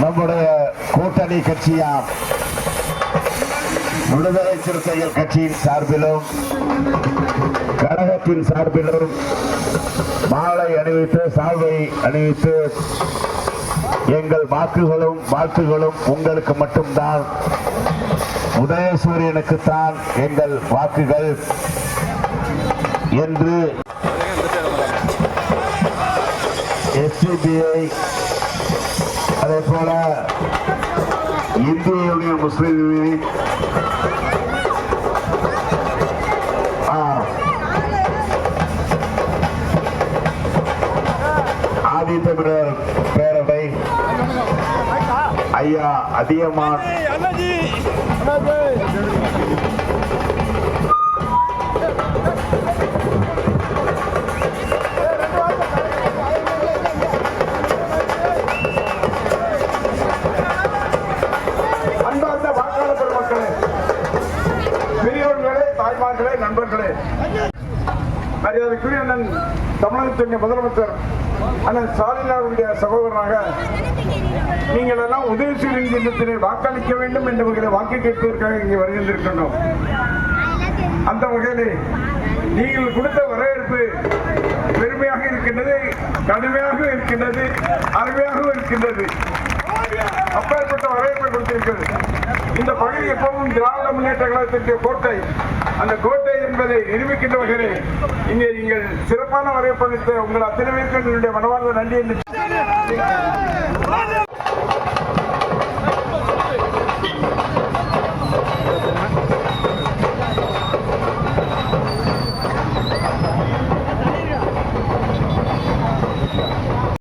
நம்முடைய கூட்டணி கட்சியாம் விடுதலை சிறுத்தைகள் கட்சியின் சார்பிலும் கழகத்தின் சார்பிலும் மாலை அணிவித்து சால்வை அணிவித்து எங்கள் வாக்குகளும் வாழ்த்துகளும் உங்களுக்கு மட்டும்தான், உதயசூரியனுக்குத்தான் எங்கள் வாக்குகள் என்று SDPI அதே போல இந்திய யூனியன் முஸ்லிம் யூனியன் ஆதித்தமிழர் பேரவை ஐயா அதியமான் அன்பார்ந்த வாக்காளர் பெருமக்களே, பெரியோர்களே, தாய்மார்களே, நண்பர்களே, மரியாதைக்குரிய அண்ணன் தமிழகத்தின் முதலமைச்சர் அண்ணன் ஸ்டாலின் அவருடைய சகோதரனாக நீங்கள் எல்லாம் உதயசூரியன் சின்னத்திலே வாக்களிக்க வேண்டும் என்ற வகையில் வாக்கு கேட்பதற்காக இங்கே வருகின்றிருக்கின்றோம். அந்த வகையிலே நீங்கள் கொடுத்த வரவேற்பு பெருமையாக இருக்கின்றது, கடுமையாக இருக்கின்றது, அருமையாக இருக்கின்றது. அப்பேற்பட்ட வரவேற்பை கொடுத்திருக்கிறது. இந்த பகுதி எப்பவும் திராவிட முன்னேற்ற கழகத்திற்கு கோட்டை. அந்த கோட்டை என்பதை நிரூபிக்கின்ற வகையிலே இங்கே நீங்கள் சிறப்பான வரவேற்பளித்த உங்கள் அத்தனை பேருக்கு என்னுடைய மனமார்ந்த நன்றி என்று